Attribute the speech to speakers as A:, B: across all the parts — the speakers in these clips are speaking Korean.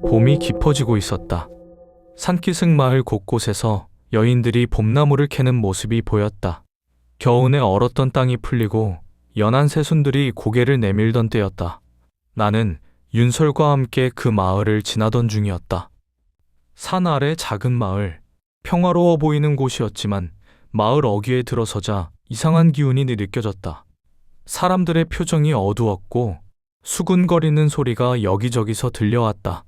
A: 봄이 깊어지고 있었다. 산기슭 마을 곳곳에서 여인들이 봄나무를 캐는 모습이 보였다. 겨우내 얼었던 땅이 풀리고 연한 새순들이 고개를 내밀던 때였다. 나는 윤설과 함께 그 마을을 지나던 중이었다. 산 아래 작은 마을, 평화로워 보이는 곳이었지만 마을 어귀에 들어서자 이상한 기운이 느껴졌다. 사람들의 표정이 어두웠고 수군거리는 소리가 여기저기서 들려왔다.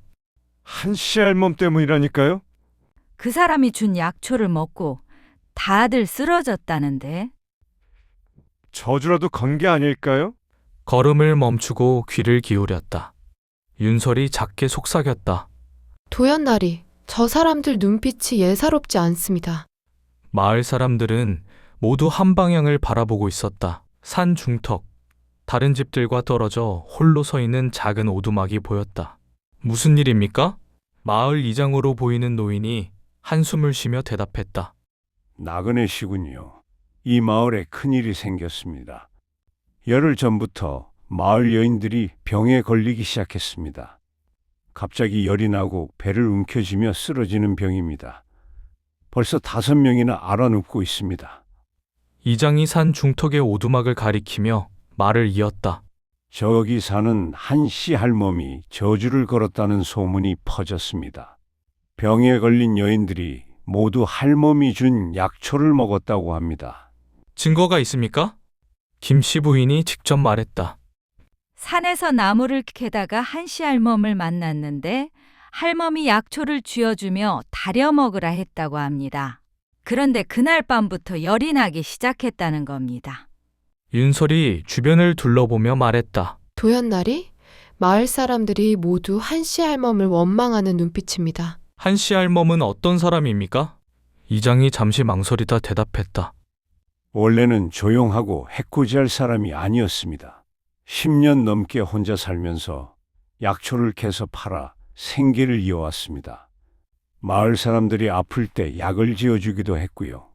B: 한씨 할멈 때문이라니까요?
C: 그 사람이 준 약초를 먹고 다들 쓰러졌다는데.
B: 저주라도 건 게 아닐까요?
A: 걸음을 멈추고 귀를 기울였다. 윤설이 작게 속삭였다.
D: 도연나리, 저 사람들 눈빛이 예사롭지 않습니다.
A: 마을 사람들은 모두 한 방향을 바라보고 있었다. 산 중턱, 다른 집들과 떨어져 홀로 서 있는 작은 오두막이 보였다. 무슨 일입니까? 마을 이장으로 보이는 노인이 한숨을 쉬며 대답했다.
E: 나그네시군요. 이 마을에 큰일이 생겼습니다. 열흘 전부터 마을 여인들이 병에 걸리기 시작했습니다. 갑자기 열이 나고 배를 움켜쥐며 쓰러지는 병입니다. 벌써 5명이나 앓아눕고 있습니다.
A: 이장이 산 중턱의 오두막을 가리키며 말을 이었다.
E: 저기 사는 한씨 할멈이 저주를 걸었다는 소문이 퍼졌습니다. 병에 걸린 여인들이 모두 할멈이 준 약초를 먹었다고 합니다.
A: 증거가 있습니까? 김씨 부인이 직접 말했다.
C: 산에서 나무를 캐다가 한씨 할멈을 만났는데 할멈이 약초를 쥐어주며 다려 먹으라 했다고 합니다. 그런데 그날 밤부터 열이 나기 시작했다는 겁니다.
A: 윤설이 주변을 둘러보며 말했다.
D: 도연나리, 마을 사람들이 모두 한씨 할멈을 원망하는 눈빛입니다.
A: 한씨 할멈은 어떤 사람입니까? 이장이 잠시 망설이다 대답했다.
E: 원래는 조용하고 해코지할 사람이 아니었습니다. 10년 넘게 혼자 살면서 약초를 캐서 팔아 생계를 이어왔습니다. 마을 사람들이 아플 때 약을 지어주기도 했고요.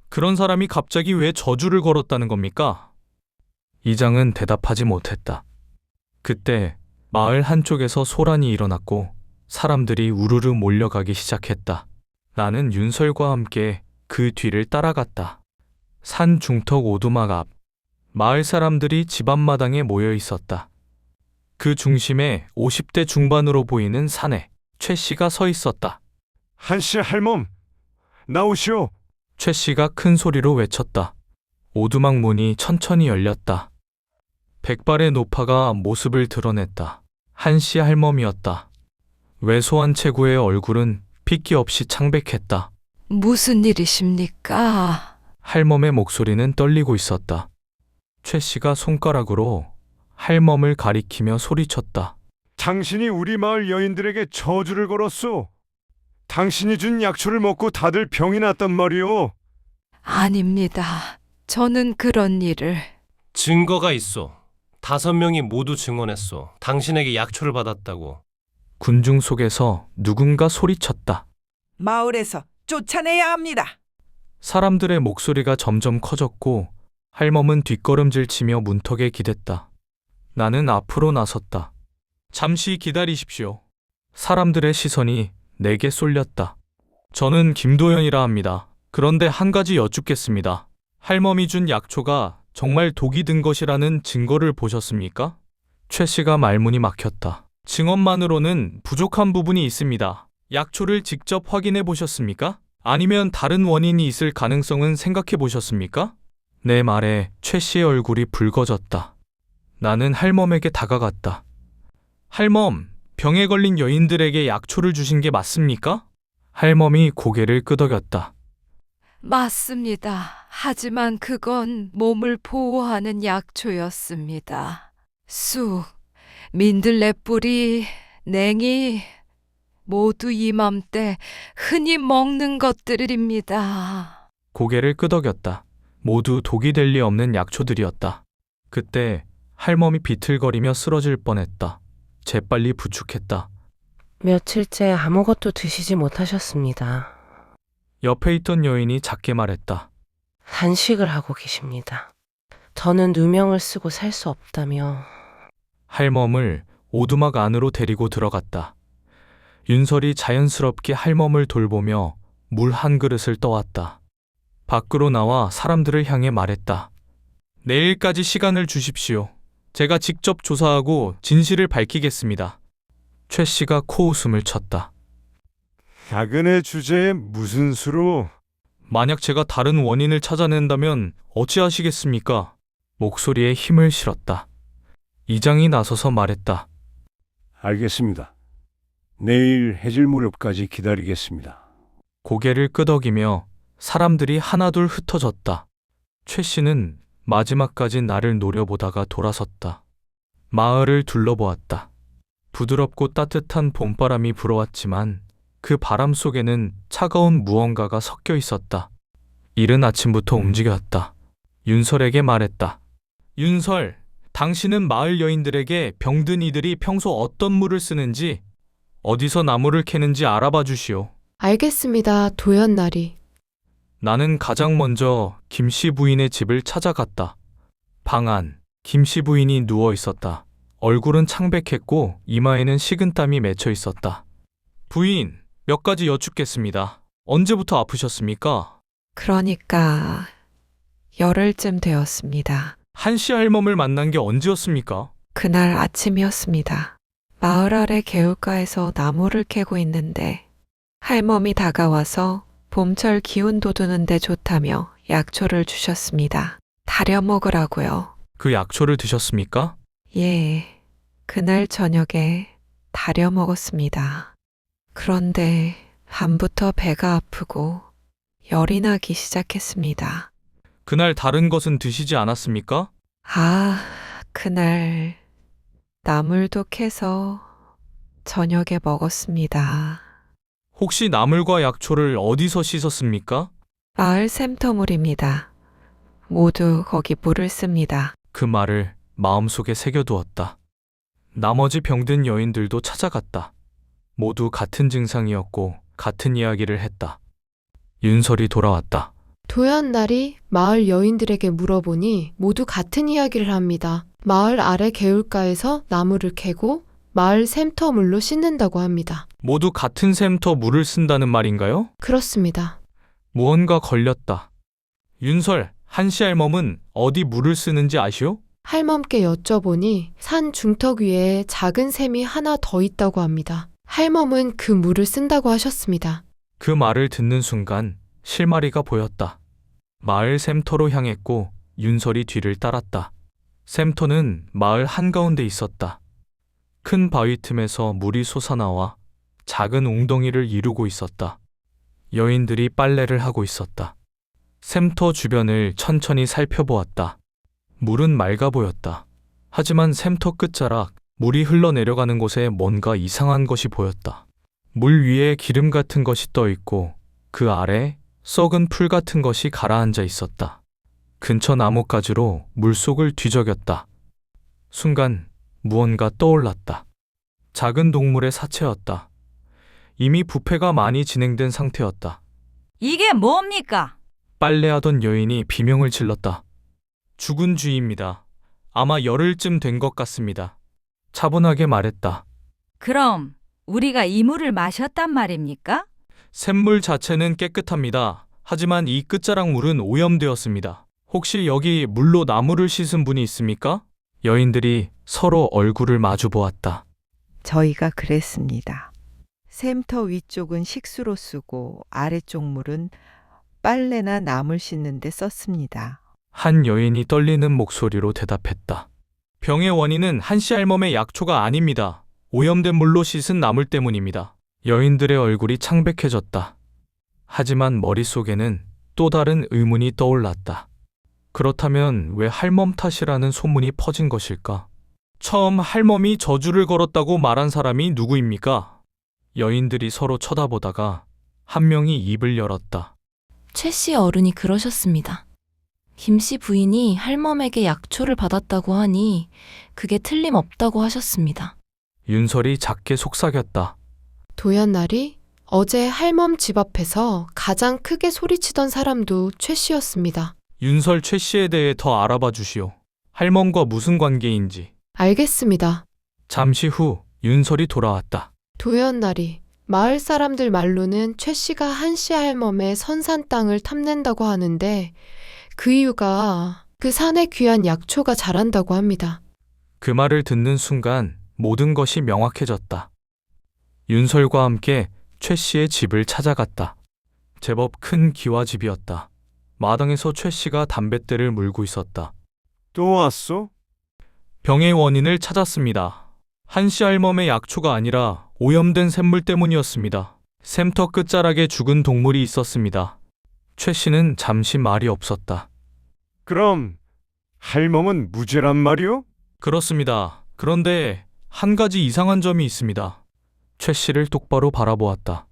A: 그런 사람이 갑자기 왜 저주를 걸었다는 겁니까? 이장은 대답하지 못했다. 그때 마을 한쪽에서 소란이 일어났고 사람들이 우르르 몰려가기 시작했다. 나는 윤설과 함께 그 뒤를 따라갔다. 산 중턱 오두막 앞, 마을 사람들이 집 앞마당에 모여 있었다. 그 중심에 50대 중반으로 보이는 사내, 최 씨가 서 있었다.
B: 한씨 할멈, 나오시오.
A: 최 씨가 큰 소리로 외쳤다. 오두막 문이 천천히 열렸다. 백발의 노파가 모습을 드러냈다. 한씨 할멈이었다. 왜소한 체구의 얼굴은 핏기 없이 창백했다.
C: 무슨 일이십니까?
A: 할멈의 목소리는 떨리고 있었다. 최 씨가 손가락으로 할멈을 가리키며 소리쳤다.
B: 당신이 우리 마을 여인들에게 저주를 걸었소. 당신이 준 약초를 먹고 다들 병이 났단 말이오.
C: 아닙니다. 저는 그런 일을.
F: 증거가 있소. 5명이 모두 증언했소. 당신에게 약초를 받았다고.
A: 군중 속에서 누군가 소리쳤다.
G: 마을에서 쫓아내야 합니다.
A: 사람들의 목소리가 점점 커졌고 할멈은 뒷걸음질 치며 문턱에 기댔다. 나는 앞으로 나섰다. 잠시 기다리십시오. 사람들의 시선이 내게 쏠렸다. 저는 김도연이라 합니다. 그런데 한 가지 여쭙겠습니다. 할멈이 준 약초가 정말 독이 든 것이라는 증거를 보셨습니까? 최 씨가 말문이 막혔다. 증언만으로는 부족한 부분이 있습니다. 약초를 직접 확인해 보셨습니까? 아니면 다른 원인이 있을 가능성은 생각해 보셨습니까? 내 말에 최 씨의 얼굴이 붉어졌다. 나는 할멈에게 다가갔다. 할멈, 병에 걸린 여인들에게 약초를 주신 게 맞습니까? 할멈이 고개를 끄덕였다.
C: 맞습니다. 하지만 그건 몸을 보호하는 약초였습니다. 쑥, 민들레뿌리, 냉이 모두 이맘때 흔히 먹는 것들입니다.
A: 고개를 끄덕였다. 모두 독이 될 리 없는 약초들이었다. 그때 할멈이 비틀거리며 쓰러질 뻔했다. 재빨리 부축했다.
H: 며칠째 아무것도 드시지 못하셨습니다.
A: 옆에 있던 여인이 작게 말했다.
H: 단식을 하고 계십니다. 저는 누명을 쓰고 살 수 없다며.
A: 할멈을 오두막 안으로 데리고 들어갔다. 윤설이 자연스럽게 할멈을 돌보며 물 한 그릇을 떠왔다. 밖으로 나와 사람들을 향해 말했다. 내일까지 시간을 주십시오. 제가 직접 조사하고 진실을 밝히겠습니다. 최 씨가 코웃음을 쳤다.
B: 야근의 주제에 무슨 수로?
A: 만약 제가 다른 원인을 찾아낸다면 어찌하시겠습니까? 목소리에 힘을 실었다. 이장이 나서서 말했다.
E: 알겠습니다. 내일 해질 무렵까지 기다리겠습니다.
A: 고개를 끄덕이며 사람들이 하나둘 흩어졌다. 최 씨는 마지막까지 나를 노려보다가 돌아섰다. 마을을 둘러보았다. 부드럽고 따뜻한 봄바람이 불어왔지만 그 바람 속에는 차가운 무언가가 섞여 있었다. 이른 아침부터 움직였다. 윤설에게 말했다. 윤설, 당신은 마을 여인들에게 병든 이들이 평소 어떤 물을 쓰는지, 어디서 나무를 캐는지 알아봐 주시오.
D: 알겠습니다, 도연나리.
A: 나는 가장 먼저 김씨 부인의 집을 찾아갔다. 방 안, 김씨 부인이 누워 있었다. 얼굴은 창백했고 이마에는 식은땀이 맺혀 있었다. 부인, 몇 가지 여쭙겠습니다. 언제부터 아프셨습니까?
I: 그러니까 열흘쯤 되었습니다.
A: 한씨 할멈을 만난 게 언제였습니까?
I: 그날 아침이었습니다. 마을 아래 개울가에서 나무를 캐고 있는데 할멈이 다가와서 봄철 기운 돋우는 데 좋다며 약초를 주셨습니다. 다려 먹으라고요.
A: 그 약초를 드셨습니까?
I: 예, 그날 저녁에 다려 먹었습니다. 그런데 밤부터 배가 아프고 열이 나기 시작했습니다.
A: 그날 다른 것은 드시지 않았습니까?
I: 아, 그날 나물도 캐서 저녁에 먹었습니다.
A: 혹시 나물과 약초를 어디서 씻었습니까?
I: 마을 샘터물입니다. 모두 거기 물을 씁니다.
A: 그 말을 마음속에 새겨두었다. 나머지 병든 여인들도 찾아갔다. 모두 같은 증상이었고 같은 이야기를 했다. 윤설이 돌아왔다.
D: 도연날이 마을 여인들에게 물어보니 모두 같은 이야기를 합니다. 마을 아래 개울가에서 나무를 캐고 마을 샘터물로 씻는다고 합니다.
A: 모두 같은 샘터 물을 쓴다는 말인가요?
D: 그렇습니다.
A: 무언가 걸렸다. 윤설, 한씨 할멈은 어디 물을 쓰는지 아시오?
D: 할멈께 여쭤보니 산 중턱 위에 작은 샘이 하나 더 있다고 합니다. 할멈은 그 물을 쓴다고 하셨습니다.
A: 그 말을 듣는 순간 실마리가 보였다. 마을 샘터로 향했고 윤설이 뒤를 따랐다. 샘터는 마을 한가운데 있었다. 큰 바위 틈에서 물이 솟아나와 작은 웅덩이를 이루고 있었다. 여인들이 빨래를 하고 있었다. 샘터 주변을 천천히 살펴보았다. 물은 맑아 보였다. 하지만 샘터 끝자락 물이 흘러내려가는 곳에 뭔가 이상한 것이 보였다. 물 위에 기름 같은 것이 떠 있고 그 아래 썩은 풀 같은 것이 가라앉아 있었다. 근처 나뭇가지로 물속을 뒤적였다. 순간 무언가 떠올랐다. 작은 동물의 사체였다. 이미 부패가 많이 진행된 상태였다.
C: 이게 뭡니까?
A: 빨래하던 여인이 비명을 질렀다. 죽은 쥐입니다. 아마 열흘쯤 된 것 같습니다. 차분하게 말했다.
C: 그럼 우리가 이 물을 마셨단 말입니까?
A: 샘물 자체는 깨끗합니다. 하지만 이 끝자락 물은 오염되었습니다. 혹시 여기 물로 나무를 씻은 분이 있습니까? 여인들이 서로 얼굴을 마주 보았다.
J: 저희가 그랬습니다. 샘터 위쪽은 식수로 쓰고 아래쪽 물은 빨래나 나물 씻는 데 썼습니다.
A: 한 여인이 떨리는 목소리로 대답했다. 병의 원인은 한씨 할멈의 약초가 아닙니다. 오염된 물로 씻은 나물 때문입니다. 여인들의 얼굴이 창백해졌다. 하지만 머릿속에는 또 다른 의문이 떠올랐다. 그렇다면 왜 할멈 탓이라는 소문이 퍼진 것일까? 처음 할멈이 저주를 걸었다고 말한 사람이 누구입니까? 여인들이 서로 쳐다보다가 한 명이 입을 열었다.
K: 최 씨 어른이 그러셨습니다. 김 씨 부인이 할멈에게 약초를 받았다고 하니 그게 틀림없다고 하셨습니다.
A: 윤설이 작게 속삭였다.
D: 도연날이 어제 할멈 집 앞에서 가장 크게 소리치던 사람도 최 씨였습니다.
A: 윤설 최 씨에 대해 더 알아봐 주시오. 할멈과 무슨 관계인지.
D: 알겠습니다.
A: 잠시 후 윤설이 돌아왔다.
D: 도연날이 마을 사람들 말로는 최 씨가 한씨 할멈의 선산 땅을 탐낸다고 하는데 그 이유가 그 산에 귀한 약초가 자란다고 합니다.
A: 그 말을 듣는 순간 모든 것이 명확해졌다. 윤설과 함께 최 씨의 집을 찾아갔다. 제법 큰 기와집이었다. 마당에서 최 씨가 담뱃대를 물고 있었다.
B: 또 왔어?
A: 병의 원인을 찾았습니다. 한씨 할멈의 약초가 아니라 오염된 샘물 때문이었습니다. 샘터 끝자락에 죽은 동물이 있었습니다. 최 씨는 잠시 말이 없었다.
B: 그럼 할멈은 무죄란 말이오?
A: 그렇습니다. 그런데 한 가지 이상한 점이 있습니다. 최 씨를 똑바로 바라보았다.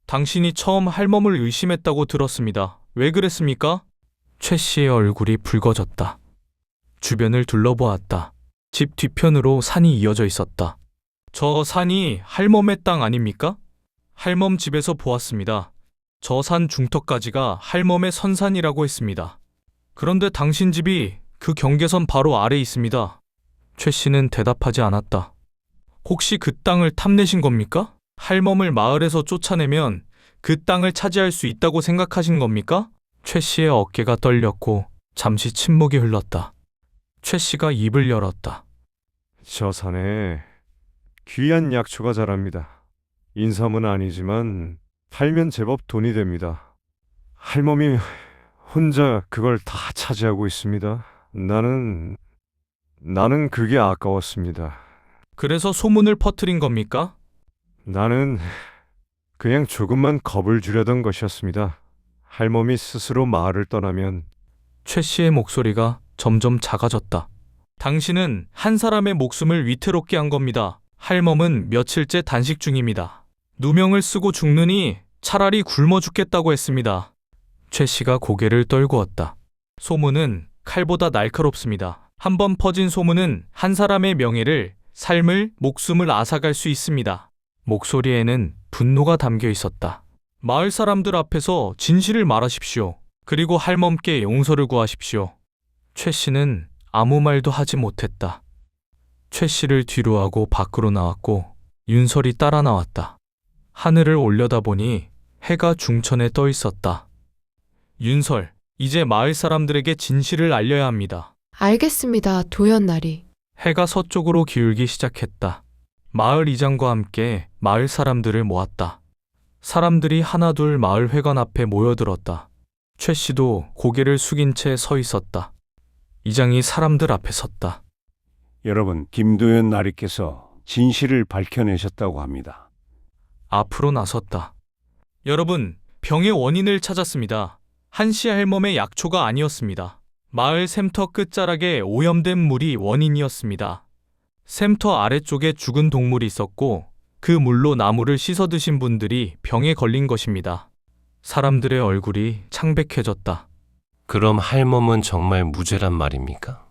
A: 당신이 처음 할멈을 의심했다고 들었습니다. 왜 그랬습니까? 최 씨의 얼굴이 붉어졌다. 주변을 둘러보았다. 집 뒤편으로 산이 이어져 있었다. 저 산이 할멈의 땅 아닙니까? 할멈 집에서 보았습니다. 저 산 중턱까지가 할멈의 선산이라고 했습니다. 그런데 당신 집이 그 경계선 바로 아래 있습니다. 최 씨는 대답하지 않았다. 혹시 그 땅을 탐내신 겁니까? 할멈을 마을에서 쫓아내면 그 땅을 차지할 수 있다고 생각하신 겁니까? 최 씨의 어깨가 떨렸고 잠시 침묵이 흘렀다. 최 씨가 입을 열었다.
B: 저 산에 귀한 약초가 자랍니다. 인삼은 아니지만 팔면 제법 돈이 됩니다. 할멈이 혼자 그걸 다 차지하고 있습니다. 나는 그게 아까웠습니다.
A: 그래서 소문을 퍼뜨린 겁니까?
B: 나는 그냥 조금만 겁을 주려던 것이었습니다. 할멈이 스스로 마을을 떠나면
A: 최 씨의 목소리가 점점 작아졌다. 당신은 한 사람의 목숨을 위태롭게 한 겁니다. 할멈은 며칠째 단식 중입니다. 누명을 쓰고 죽느니 차라리 굶어 죽겠다고 했습니다. 최 씨가 고개를 떨구었다. 소문은 칼보다 날카롭습니다. 한번 퍼진 소문은 한 사람의 명예를, 삶을, 목숨을 앗아갈 수 있습니다. 목소리에는 분노가 담겨 있었다. 마을 사람들 앞에서 진실을 말하십시오. 그리고 할멈께 용서를 구하십시오. 최 씨는 아무 말도 하지 못했다. 최 씨를 뒤로하고 밖으로 나왔고 윤설이 따라 나왔다. 하늘을 올려다보니 해가 중천에 떠 있었다. 윤설, 이제 마을 사람들에게 진실을 알려야 합니다.
D: 알겠습니다, 도연나리.
A: 해가 서쪽으로 기울기 시작했다. 마을 이장과 함께 마을 사람들을 모았다. 사람들이 하나둘 마을 회관 앞에 모여들었다. 최 씨도 고개를 숙인 채 서 있었다. 이장이 사람들 앞에 섰다.
E: 여러분, 김도연 나리께서 진실을 밝혀내셨다고 합니다.
A: 앞으로 나섰다. 여러분, 병의 원인을 찾았습니다. 한씨 할멈의 약초가 아니었습니다. 마을 샘터 끝자락에 오염된 물이 원인이었습니다. 샘터 아래쪽에 죽은 동물이 있었고 그 물로 나무를 씻어 드신 분들이 병에 걸린 것입니다. 사람들의 얼굴이 창백해졌다.
F: 그럼 할멈은 정말 무죄란 말입니까?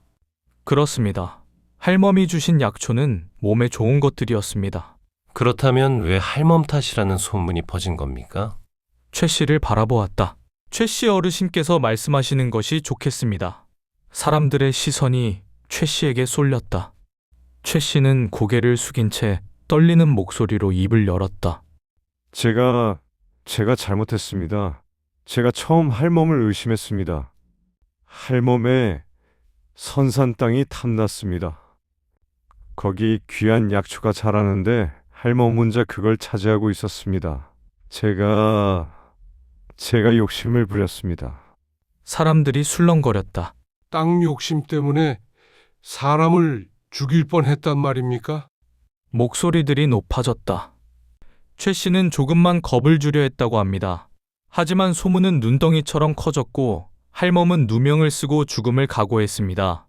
A: 그렇습니다. 할멈이 주신 약초는 몸에 좋은 것들이었습니다.
F: 그렇다면 왜 할멈 탓이라는 소문이 퍼진 겁니까?
A: 최 씨를 바라보았다. 최 씨 어르신께서 말씀하시는 것이 좋겠습니다. 사람들의 시선이 최 씨에게 쏠렸다. 최 씨는 고개를 숙인 채 떨리는 목소리로 입을 열었다.
B: 제가 잘못했습니다. 제가 처음 할멈을 의심했습니다. 할멈의 선산 땅이 탐났습니다. 거기 귀한 약초가 자라는데 할멈 혼자 그걸 차지하고 있었습니다. 제가 욕심을 부렸습니다.
A: 사람들이 술렁거렸다.
L: 땅 욕심 때문에 사람을 죽일 뻔했단 말입니까?
A: 목소리들이 높아졌다. 최 씨는 조금만 겁을 주려 했다고 합니다. 하지만 소문은 눈덩이처럼 커졌고 할멈은 누명을 쓰고 죽음을 각오했습니다.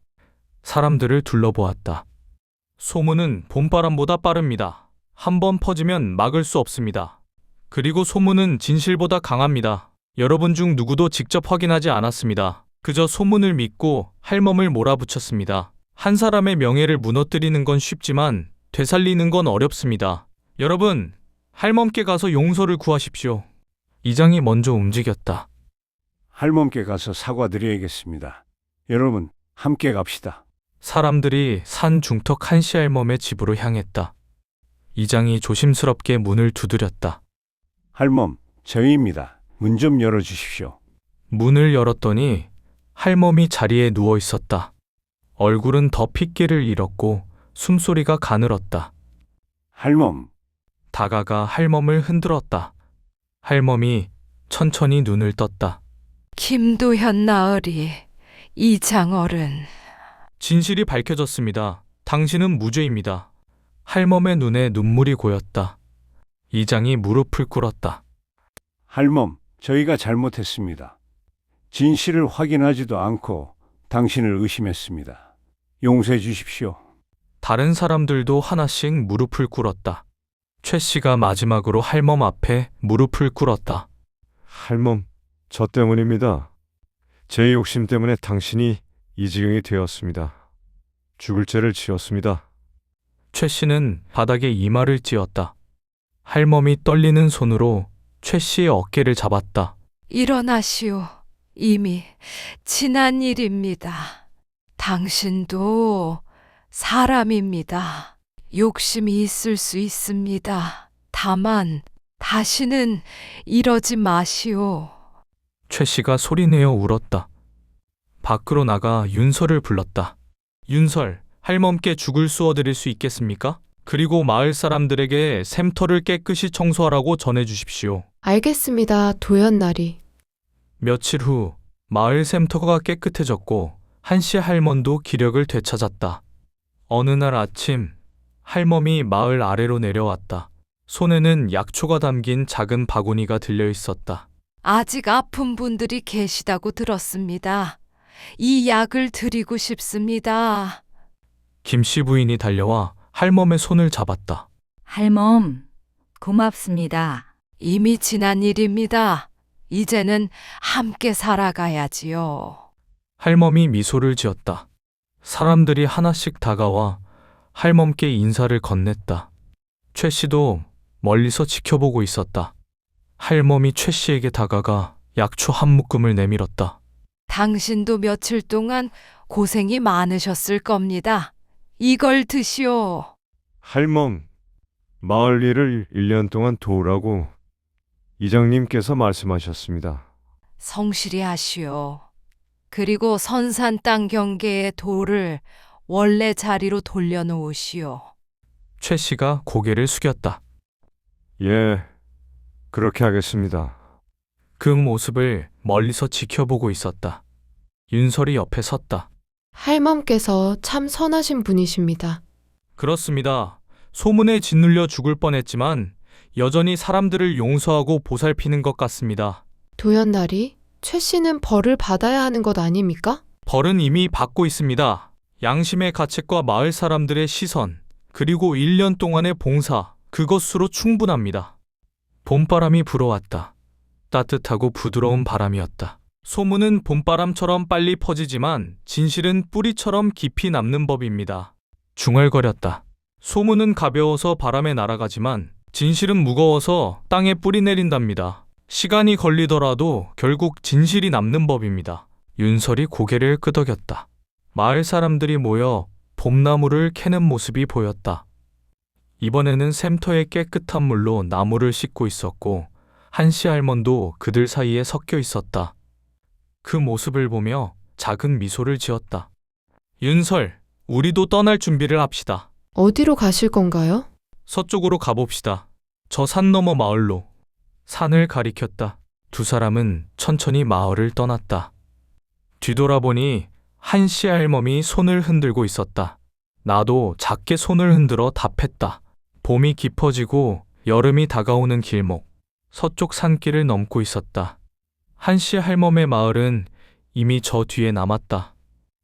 A: 사람들을 둘러보았다. 소문은 봄바람보다 빠릅니다. 한번 퍼지면 막을 수 없습니다. 그리고 소문은 진실보다 강합니다. 여러분 중 누구도 직접 확인하지 않았습니다. 그저 소문을 믿고 할멈을 몰아붙였습니다. 한 사람의 명예를 무너뜨리는 건 쉽지만 되살리는 건 어렵습니다. 여러분, 할멈께 가서 용서를 구하십시오. 이장이 먼저 움직였다.
E: 할멈께 가서 사과드려야겠습니다. 여러분, 함께 갑시다.
A: 사람들이 산 중턱 한씨 할멈의 집으로 향했다. 이장이 조심스럽게 문을 두드렸다.
E: 할멈, 저희입니다. 문 좀 열어주십시오.
A: 문을 열었더니 할멈이 자리에 누워 있었다. 얼굴은 더 핏기를 잃었고 숨소리가 가늘었다.
E: 할멈,
A: 다가가 할멈을 흔들었다. 할멈이 천천히 눈을 떴다.
C: 김도현 나으리, 이장어른.
A: 진실이 밝혀졌습니다. 당신은 무죄입니다. 할멈의 눈에 눈물이 고였다. 이장이 무릎을 꿇었다.
E: 할멈, 저희가 잘못했습니다. 진실을 확인하지도 않고 당신을 의심했습니다. 용서해 주십시오.
A: 다른 사람들도 하나씩 무릎을 꿇었다. 최 씨가 마지막으로 할멈 앞에 무릎을 꿇었다.
B: 할멈, 저 때문입니다. 제 욕심 때문에 당신이 이 지경이 되었습니다. 죽을 죄를 지었습니다.
A: 최 씨는 바닥에 이마를 찧었다. 할멈이 떨리는 손으로 최 씨의 어깨를 잡았다.
C: 일어나시오. 이미 지난 일입니다. 당신도 사람입니다. 욕심이 있을 수 있습니다. 다만 다시는 이러지 마시오.
A: 최 씨가 소리내어 울었다. 밖으로 나가 윤설을 불렀다. 윤설, 할멈께 죽을 쑤어드릴 수 있겠습니까? 그리고 마을 사람들에게 샘터를 깨끗이 청소하라고 전해주십시오.
D: 알겠습니다, 도연나리.
A: 며칠 후 마을 샘터가 깨끗해졌고 한씨 할멈도 기력을 되찾았다. 어느 날 아침 할멈이 마을 아래로 내려왔다. 손에는 약초가 담긴 작은 바구니가 들려 있었다.
C: 아직 아픈 분들이 계시다고 들었습니다. 이 약을 드리고 싶습니다.
A: 김씨 부인이 달려와 할멈의 손을 잡았다.
C: 할멈, 고맙습니다. 이미 지난 일입니다. 이제는 함께 살아가야지요.
A: 할멈이 미소를 지었다. 사람들이 하나씩 다가와 할멈께 인사를 건넸다. 최 씨도 멀리서 지켜보고 있었다. 할멈이 최 씨에게 다가가 약초 한 묶음을 내밀었다.
C: 당신도 며칠 동안 고생이 많으셨을 겁니다. 이걸 드시오.
B: 할멈, 마을 일을 1년 동안 도우라고 이장님께서 말씀하셨습니다.
C: 성실히 하시오. 그리고 선산 땅 경계의 돌을 원래 자리로 돌려놓으시오.
A: 최 씨가 고개를 숙였다.
B: 예, 그렇게 하겠습니다.
A: 그 모습을 멀리서 지켜보고 있었다. 윤설이 옆에 섰다.
D: 할멈께서 참 선하신 분이십니다.
A: 그렇습니다. 소문에 짓눌려 죽을 뻔했지만 여전히 사람들을 용서하고 보살피는 것 같습니다.
D: 도연나리, 최 씨는 벌을 받아야 하는 것 아닙니까?
A: 벌은 이미 받고 있습니다. 양심의 가책과 마을 사람들의 시선, 그리고 1년 동안의 봉사, 그것으로 충분합니다. 봄바람이 불어왔다. 따뜻하고 부드러운 바람이었다. 소문은 봄바람처럼 빨리 퍼지지만 진실은 뿌리처럼 깊이 남는 법입니다. 중얼거렸다. 소문은 가벼워서 바람에 날아가지만 진실은 무거워서 땅에 뿌리 내린답니다. 시간이 걸리더라도 결국 진실이 남는 법입니다. 윤설이 고개를 끄덕였다. 마을 사람들이 모여 봄나무를 캐는 모습이 보였다. 이번에는 샘터의 깨끗한 물로 나무를 씻고 있었고 한씨 할멈도 그들 사이에 섞여 있었다. 그 모습을 보며 작은 미소를 지었다. 윤설, 우리도 떠날 준비를 합시다.
D: 어디로 가실 건가요?
A: 서쪽으로 가봅시다. 저 산 너머 마을로. 산을 가리켰다. 두 사람은 천천히 마을을 떠났다. 뒤돌아보니 한씨 할멈이 손을 흔들고 있었다. 나도 작게 손을 흔들어 답했다. 봄이 깊어지고 여름이 다가오는 길목. 서쪽 산길을 넘고 있었다. 한씨 할멈의 마을은 이미 저 뒤에 남았다.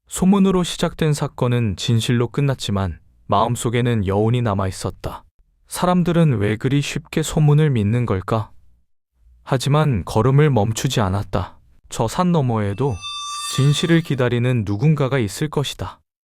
A: 소문으로 시작된 사건은 진실로 끝났지만 마음속에는 여운이 남아 있었다. 사람들은 왜 그리 쉽게 소문을 믿는 걸까? 하지만 걸음을 멈추지 않았다. 저 산 너머에도 진실을 기다리는 누군가가 있을 것이다.